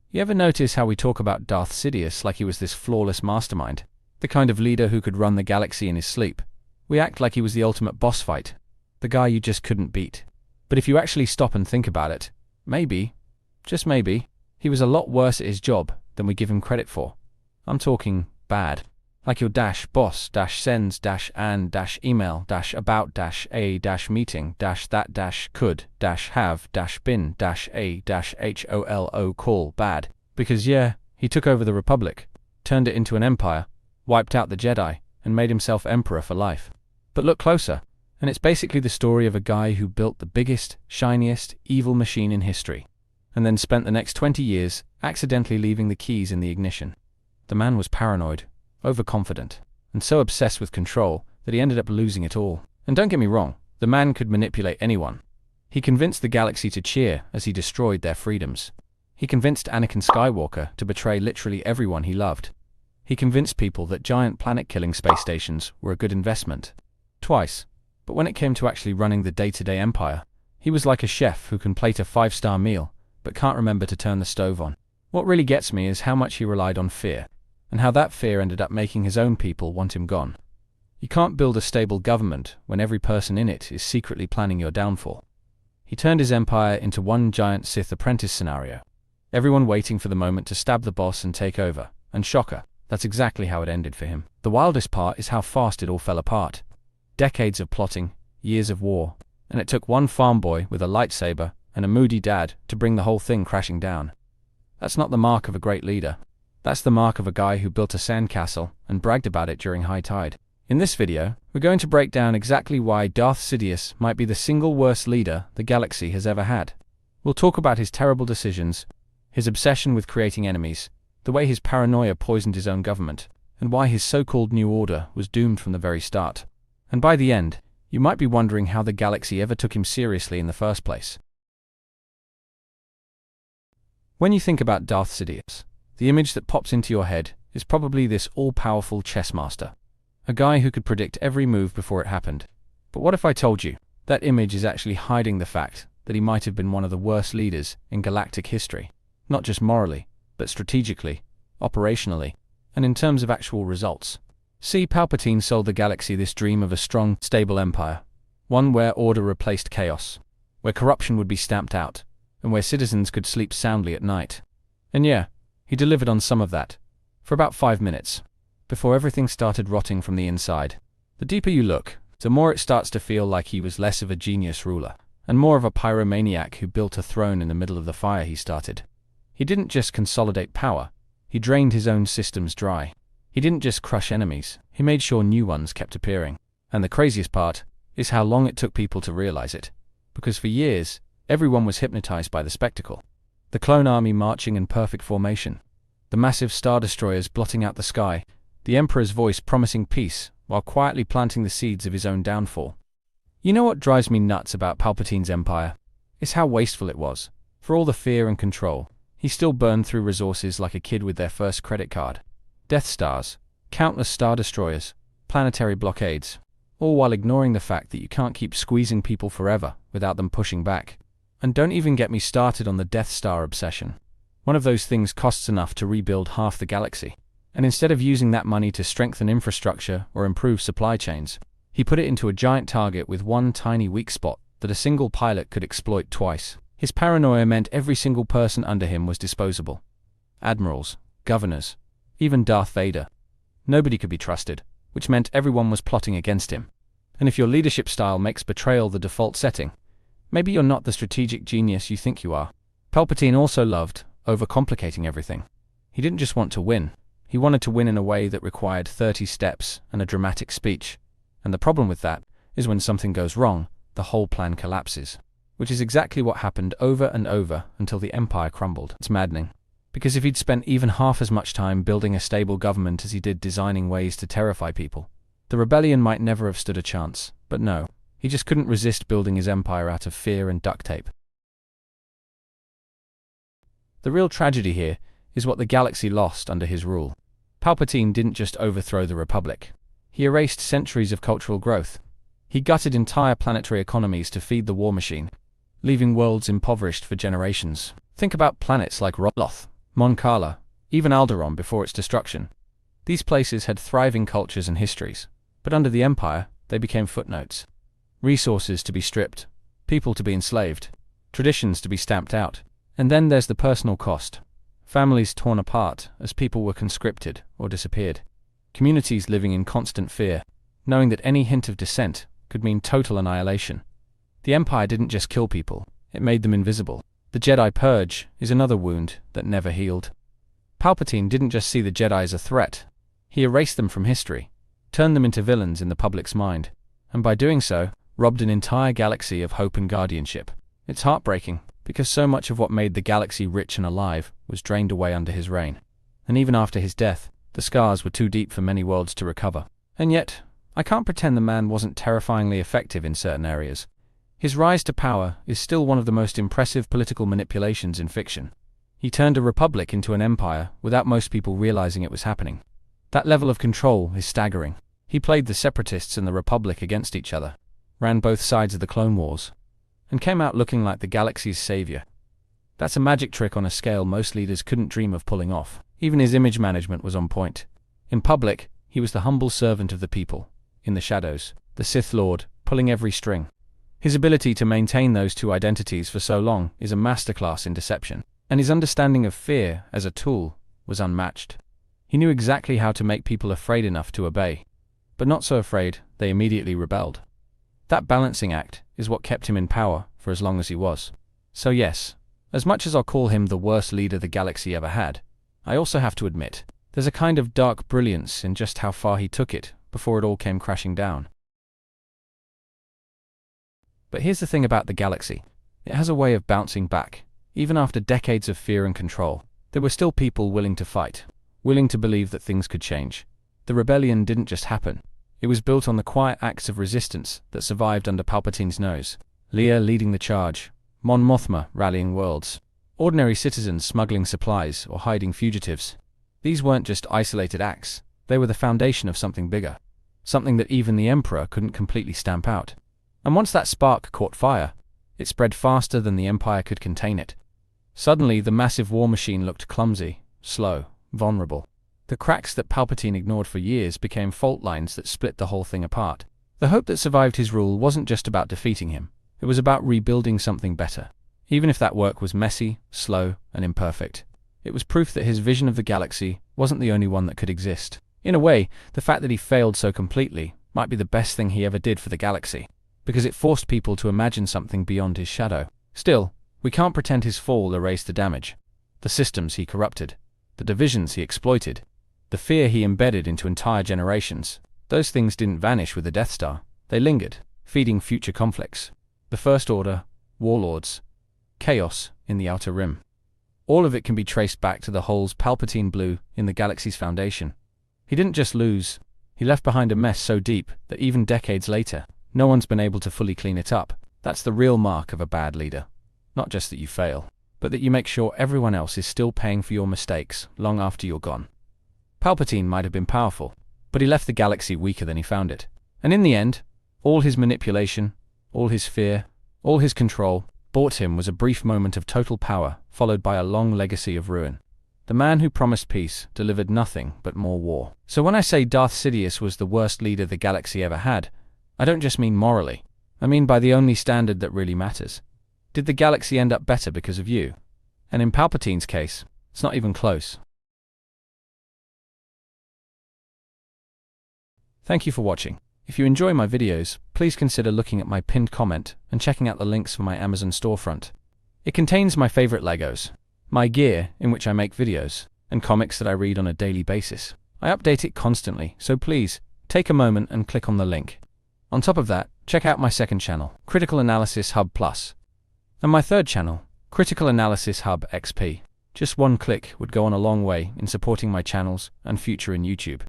You ever notice how we talk about Darth Sidious like he was this flawless mastermind? The kind of leader who could run the galaxy in his sleep. We act like he was the ultimate boss fight. The guy you just couldn't beat. But if you actually stop and think about it, maybe, just maybe, he was a lot worse at his job than we give him credit for. I'm talking bad. Like your boss sends an email about a meeting that could have been a holo call bad. Because yeah, he took over the Republic, turned it into an empire, wiped out the Jedi, and made himself emperor for life. But look closer, and it's basically the story of a guy who built the biggest, shiniest, evil machine in history, and then spent the next 20 years accidentally leaving the keys in the ignition. The man was paranoid, overconfident, and so obsessed with control that he ended up losing it all. And don't get me wrong, the man could manipulate anyone. He convinced the galaxy to cheer as he destroyed their freedoms. He convinced Anakin Skywalker to betray literally everyone he loved. He convinced people that giant planet-killing space stations were a good investment. Twice. But when it came to actually running the day-to-day empire, he was like a chef who can plate a 5-star meal, but can't remember to turn the stove on. What really gets me is how much he relied on fear, and how that fear ended up making his own people want him gone. You can't build a stable government when every person in it is secretly planning your downfall. He turned his empire into one giant Sith apprentice scenario. Everyone waiting for the moment to stab the boss and take over. And shocker, that's exactly how it ended for him. The wildest part is how fast it all fell apart. Decades of plotting, years of war, and it took one farm boy with a lightsaber and a moody dad to bring the whole thing crashing down. That's not the mark of a great leader. That's the mark of a guy who built a sandcastle and bragged about it during high tide. In this video, we're going to break down exactly why Darth Sidious might be the single worst leader the galaxy has ever had. We'll talk about his terrible decisions, his obsession with creating enemies, the way his paranoia poisoned his own government, and why his so-called New Order was doomed from the very start. And by the end, you might be wondering how the galaxy ever took him seriously in the first place. When you think about Darth Sidious, the image that pops into your head is probably this all-powerful chess master. A guy who could predict every move before it happened. But what if I told you that image is actually hiding the fact that he might have been one of the worst leaders in galactic history? Not just morally, but strategically, operationally, and in terms of actual results. See, Palpatine sold the galaxy this dream of a strong, stable empire. One where order replaced chaos, where corruption would be stamped out, and where citizens could sleep soundly at night. And yeah, he delivered on some of that, for about 5 minutes, before everything started rotting from the inside. The deeper you look, the more it starts to feel like he was less of a genius ruler, and more of a pyromaniac who built a throne in the middle of the fire he started. He didn't just consolidate power, he drained his own systems dry. He didn't just crush enemies, he made sure new ones kept appearing. And the craziest part is how long it took people to realize it. Because for years, everyone was hypnotized by the spectacle. The clone army marching in perfect formation, the massive star destroyers blotting out the sky, the Emperor's voice promising peace while quietly planting the seeds of his own downfall. You know what drives me nuts about Palpatine's empire? It's how wasteful it was. For all the fear and control, he still burned through resources like a kid with their first credit card. Death Stars, countless star destroyers, planetary blockades, all while ignoring the fact that you can't keep squeezing people forever without them pushing back. And don't even get me started on the Death Star obsession. One of those things costs enough to rebuild half the galaxy. And instead of using that money to strengthen infrastructure or improve supply chains, he put it into a giant target with one tiny weak spot that a single pilot could exploit twice. His paranoia meant every single person under him was disposable. Admirals, governors, even Darth Vader. Nobody could be trusted, which meant everyone was plotting against him. And if your leadership style makes betrayal the default setting, maybe you're not the strategic genius you think you are. Palpatine also loved overcomplicating everything. He didn't just want to win. He wanted to win in a way that required 30 steps and a dramatic speech. And the problem with that is when something goes wrong, the whole plan collapses. Which is exactly what happened over and over until the empire crumbled. It's maddening. Because if he'd spent even half as much time building a stable government as he did designing ways to terrify people, the rebellion might never have stood a chance. But no, he just couldn't resist building his empire out of fear and duct tape. The real tragedy here is what the galaxy lost under his rule. Palpatine didn't just overthrow the Republic. He erased centuries of cultural growth. He gutted entire planetary economies to feed the war machine, leaving worlds impoverished for generations. Think about planets like Roloth, Mon Cala, even Alderaan before its destruction. These places had thriving cultures and histories, but under the Empire, they became footnotes. Resources to be stripped, people to be enslaved, traditions to be stamped out. And then there's the personal cost. Families torn apart as people were conscripted or disappeared. Communities living in constant fear, knowing that any hint of dissent could mean total annihilation. The Empire didn't just kill people, it made them invisible. The Jedi Purge is another wound that never healed. Palpatine didn't just see the Jedi as a threat. He erased them from history, turned them into villains in the public's mind, and by doing so, robbed an entire galaxy of hope and guardianship. It's heartbreaking, because so much of what made the galaxy rich and alive was drained away under his reign. And even after his death, the scars were too deep for many worlds to recover. And yet, I can't pretend the man wasn't terrifyingly effective in certain areas. His rise to power is still one of the most impressive political manipulations in fiction. He turned a republic into an empire without most people realizing it was happening. That level of control is staggering. He played the Separatists and the Republic against each other, ran both sides of the Clone Wars, and came out looking like the galaxy's savior. That's a magic trick on a scale most leaders couldn't dream of pulling off. Even his image management was on point. In public, he was the humble servant of the people. In the shadows, the Sith Lord, pulling every string. His ability to maintain those two identities for so long is a masterclass in deception, and his understanding of fear as a tool was unmatched. He knew exactly how to make people afraid enough to obey, but not so afraid they immediately rebelled. That balancing act is what kept him in power for as long as he was. So yes, as much as I'll call him the worst leader the galaxy ever had, I also have to admit, there's a kind of dark brilliance in just how far he took it before it all came crashing down. But here's the thing about the galaxy. It has a way of bouncing back. Even after decades of fear and control, there were still people willing to fight, willing to believe that things could change. The rebellion didn't just happen. It was built on the quiet acts of resistance that survived under Palpatine's nose. Leia leading the charge, Mon Mothma rallying worlds, ordinary citizens smuggling supplies or hiding fugitives. These weren't just isolated acts, they were the foundation of something bigger, something that even the Emperor couldn't completely stamp out. And once that spark caught fire, it spread faster than the Empire could contain it. Suddenly, the massive war machine looked clumsy, slow, vulnerable. The cracks that Palpatine ignored for years became fault lines that split the whole thing apart. The hope that survived his rule wasn't just about defeating him, it was about rebuilding something better. Even if that work was messy, slow, and imperfect, it was proof that his vision of the galaxy wasn't the only one that could exist. In a way, the fact that he failed so completely might be the best thing he ever did for the galaxy, because it forced people to imagine something beyond his shadow. Still, we can't pretend his fall erased the damage. The systems he corrupted, the divisions he exploited, the fear he embedded into entire generations, those things didn't vanish with the Death Star. They lingered, feeding future conflicts. The First Order, warlords, chaos in the Outer Rim. All of it can be traced back to the holes Palpatine blew in the galaxy's foundation. He didn't just lose, he left behind a mess so deep that even decades later, no one's been able to fully clean it up. That's the real mark of a bad leader. Not just that you fail, but that you make sure everyone else is still paying for your mistakes long after you're gone. Palpatine might have been powerful, but he left the galaxy weaker than he found it. And in the end, all his manipulation, all his fear, all his control, bought him was a brief moment of total power, followed by a long legacy of ruin. The man who promised peace delivered nothing but more war. So when I say Darth Sidious was the worst leader the galaxy ever had, I don't just mean morally. I mean by the only standard that really matters. Did the galaxy end up better because of you? And in Palpatine's case, it's not even close. Thank you for watching. If you enjoy my videos, please consider looking at my pinned comment and checking out the links for my Amazon storefront. It contains my favorite Legos, my gear in which I make videos, and comics that I read on a daily basis. I update it constantly, so please, take a moment and click on the link. On top of that, check out my second channel, Critical Analysis Hub Plus, and my third channel, Critical Analysis Hub XP. Just one click would go on a long way in supporting my channels and future in YouTube.